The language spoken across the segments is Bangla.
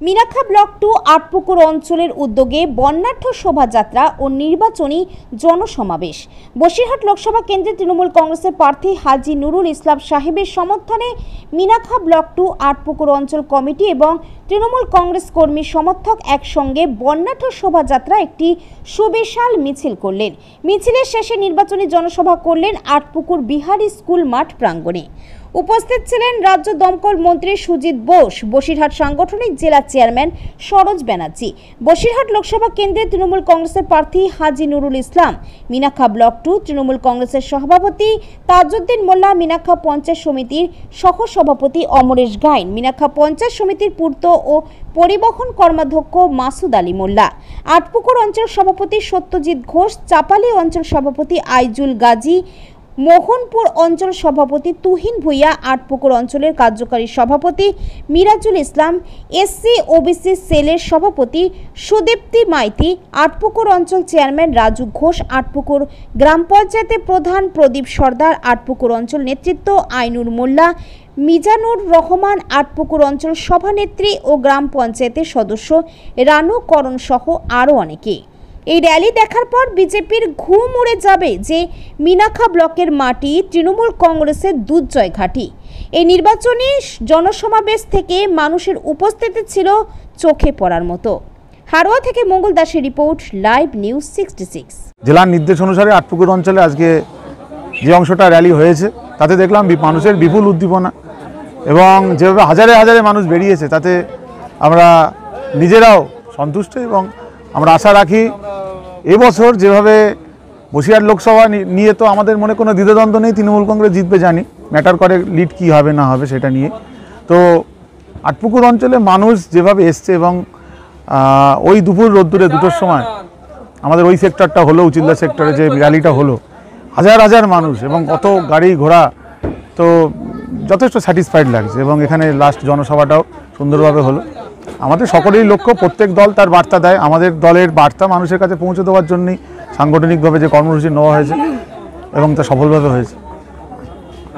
মিনাখা ব্লক 2 আটপুকুর অঞ্চলের উদ্যোগে বর্ণাঢ্য শোভাযাত্রা ও নির্বাচনী জনসমাবেশ। বসিরহাট লোকসভা কেন্দ্রের তৃণমূল কংগ্রেসের প্রার্থী হাজী নুরুল ইসলাম সাহেবের সমর্থনে মিনাখা ব্লক 2 আটপুকুর অঞ্চল কমিটি এবং তৃণমূল কংগ্রেস কর্মী সমর্থক একসঙ্গে বর্ণাঢ্য শোভাযাত্রা একটি সুবিশাল মিছিল করলেন। মিছিলের শেষে নির্বাচনী জনসভা করলেন আটপুকুর বিহারী স্কুল মাঠ প্রাঙ্গণে। উপস্থিত ছিলেন রাজ্য দমকল মন্ত্রী সুজিত বোস, বসিরহাট সাংগঠনিক জেলা চেয়ারম্যান সরোজ ব্যানার্জি, বসিরহাট লোকসভা কেন্দ্রের তৃণমূল কংগ্রেসের প্রার্থী হাজী নুরুল ইসলাম, মিনাখা ব্লক 2 তৃণমূল কংগ্রেসের সভাপতি তাজউদ্দিন মোল্লা, মিনাখা পঞ্চায়েত সমিতির সহ সভাপতি অমরেশ গাইন, মিনাখা পঞ্চায়েত সমিতির পূর্ত ও পরিবহন কর্মাধ্যক্ষ মাসুদ আলী মোল্লা, আটপুকুর অঞ্চল সভাপতি সত্যজিৎ ঘোষ, চাপালি অঞ্চল সভাপতি আইজুল গাজী, মোহনপুর অঞ্চল সভাপতি তুহিন ভুইয়া, আটপুকুর অঞ্চলের কার্যকারী সভাপতি মিরাজুল ইসলাম, এসসি ওবিসি সেলের সভাপতি সুদীপ্তি মাইতি, আটপুকুর অঞ্চল চেয়ারম্যান রাজু ঘোষ, আটপুকুর গ্রাম পঞ্চায়েতের প্রধান প্রদীপ সর্দার, আটপুকুর অঞ্চল নেতৃত্ব আইনুর মোল্লা, মিজানুর রহমান, আটপুকুর অঞ্চল সভানেত্রী ও গ্রাম পঞ্চায়েতের সদস্য রানু করণ সহ আরও অনেকে। এই র্যালি দেখার পর বিজেপির ঘুম উড়ে যাবে যে মিনাখা ব্লকের মাটি তৃণমূল কংগ্রেসের দুর্জয় ঘাঁটি। এই নির্বাচনী জনসমাবেশ থেকে মানুষের উপস্থিতি ছিল চোখে পড়ার মতো। হারোয়া থেকে মঙ্গল দাসের রিপোর্ট, লাইভ নিউজ 66। জেলার নির্দেশ অনুসারে আটপুকুর অঞ্চলে আজকে যে অংশটা র্যালি হয়েছে তাতে দেখলাম মানুষের বিপুল উদ্দীপনা এবং যেভাবে হাজারে হাজারে মানুষ বেরিয়েছে তাতে আমরা নিজেরাও সন্তুষ্ট এবং আমরা আশা রাখি এবছর যেভাবে বসিরহাট লোকসভা নিয়ে তো আমাদের মনে কোনো দ্বিধাদ্বন্দ্ব নেই, তৃণমূল কংগ্রেস জিতবে জানি, ম্যাটার করে লিড কি হবে না হবে সেটা নিয়ে। তো আটপুকুর অঞ্চলে মানুষ যেভাবে এসছে এবং ওই দুপুর রোদ্দুরে 2টোর সময় আমাদের ওই সেক্টরটা হলো, উচিল্লা সেক্টরে যে র্যালিটা হলো, হাজার হাজার মানুষ এবং কত গাড়ি ঘোড়া, তো যথেষ্ট স্যাটিসফাইড লাগছে এবং এখানে লাস্ট জনসভাটাও সুন্দরভাবে হলো। আমাদের সকলেরই লক্ষ্য, প্রত্যেক দল তার বার্তা দেয়, আমাদের দলের বার্তা মানুষের কাছে পৌঁছে দেওয়ার জন্যই সাংগঠনিকভাবে যে কর্মসূচি নেওয়া হয়েছে এবং তা সফলভাবে হয়েছে।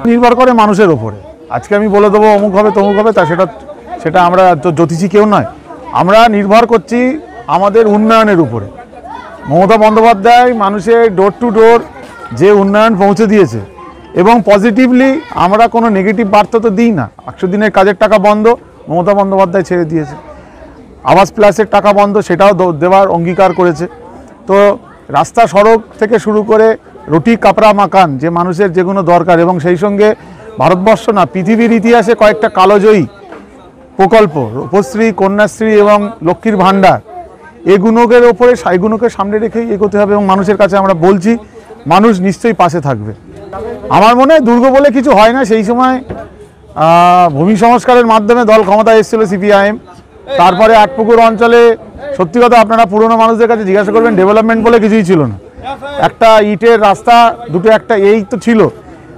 নির্ভর করে মানুষের ওপরে। আজকে আমি বলে দেবো অমুক হবে তমুক হবে, তা সেটা আমরা তো জ্যোতিষী কেউ নয়, আমরা নির্ভর করছি আমাদের উন্নয়নের উপরে। মমতা বন্দ্যোপাধ্যায় মানুষের ডোর টু ডোর যে উন্নয়ন পৌঁছে দিয়েছে এবং পজিটিভলি আমরা কোনো নেগেটিভ বার্তা তো দিই না। 100 দিনের কাজের টাকা বন্ধ, মমতা বন্দ্যোপাধ্যায় ছেড়ে দিয়েছে। আবাস প্লাসের টাকা বন্ধ, সেটাও দেওয়ার অঙ্গীকার করেছে। তো রাস্তা সড়ক থেকে শুরু করে রুটি কাপড়া মাকান যে মানুষের যেগুলো দরকার, এবং সেই সঙ্গে ভারতবর্ষ না পৃথিবীর ইতিহাসে কয়েকটা কালজয়ী প্রকল্প, রূপশ্রী, কন্যাশ্রী এবং লক্ষ্মীর ভাণ্ডার, এগুলোকে সামনে রেখেই এগোতে হবে এবং মানুষের কাছে আমরা বলছি মানুষ নিশ্চয়ই পাশে থাকবে। আমার মনে হয় দুর্গ বলে কিছু হয় না। সেই সময় ভূমি সংস্কারের মাধ্যমে দল ক্ষমতায় এসেছিল সিপিআইএম। তারপরে আটপুকুর অঞ্চলে সত্যি কথা আপনারা পুরনো মানুষদের কাছে জিজ্ঞাসা করবেন, ডেভেলপমেন্ট বলে কিছুই ছিল না। একটা ইটের রাস্তা, দুটো একটা এই তো ছিল।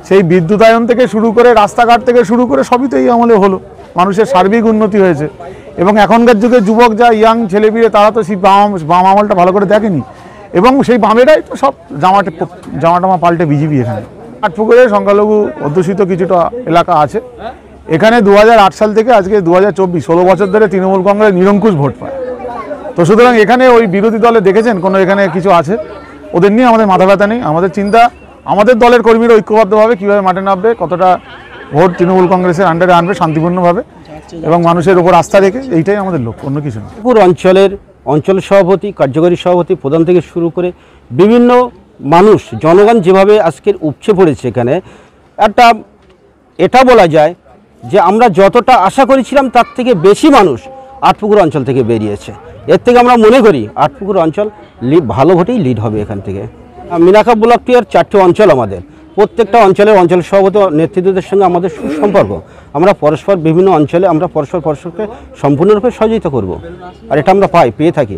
সেই বিদ্যুতায়ন থেকে শুরু করে রাস্তাঘাট থেকে শুরু করে সবই তো এই আমলে হলো। মানুষের সার্বিক উন্নতি হয়েছে এবং এখনকার যুগে যুবক যা ইয়াং ছেলেপিলে তারা তো সেই বাম আমলটা ভালো করে দেখেনি এবং সেই বামেরাই তো সব জামাটামা পাল্টে বিজেপি। এখানে আটপুকুরে সংখ্যালঘু অধ্যুষিত কিছুটা এলাকা আছে। এখানে 2008 সাল থেকে আজকে 2024 16 বছর ধরে তৃণমূল কংগ্রেস নিরঙ্কুশ ভোট পায়। তো সুতরাং এখানে ওই বিরোধী দলে দেখেছেন কোনো এখানে কিছু আছে, ওদের নিয়ে আমাদের মাথা ব্যথা নেই। আমাদের চিন্তা আমাদের দলের কর্মীরা ঐক্যবদ্ধভাবে কীভাবে মাঠে নামবে, কতটা ভোট তৃণমূল কংগ্রেসের আন্ডারে আনবে শান্তিপূর্ণভাবে এবং মানুষের উপর আস্থা রেখে, এইটাই আমাদের লক্ষ্য, অন্য কিছু না। পুরো অঞ্চল সভাপতি, কার্যকরী সভাপতি, প্রধান থেকে শুরু করে বিভিন্ন মানুষ, জনগণ যেভাবে আজকের উপচে পড়েছে এখানে, এটা বলা যায় যে আমরা যতটা আশা করেছিলাম তার থেকে বেশি মানুষ আটপুকুর অঞ্চল থেকে বেরিয়েছে। এর থেকে আমরা মনে করি আটপুকুর অঞ্চল ভালো ভোটেই লিড হবে এখান থেকে। মিনাখা ব্লকটি আর 4টে অঞ্চল, আমাদের প্রত্যেকটা অঞ্চলের অঞ্চল সভাপতি নেতৃত্বদের সঙ্গে আমাদের সুসম্পর্ক। আমরা বিভিন্ন অঞ্চলে আমরা পরস্পরকে সম্পূর্ণরূপে সহযোগিতা করব, আর এটা আমরা পেয়ে থাকি।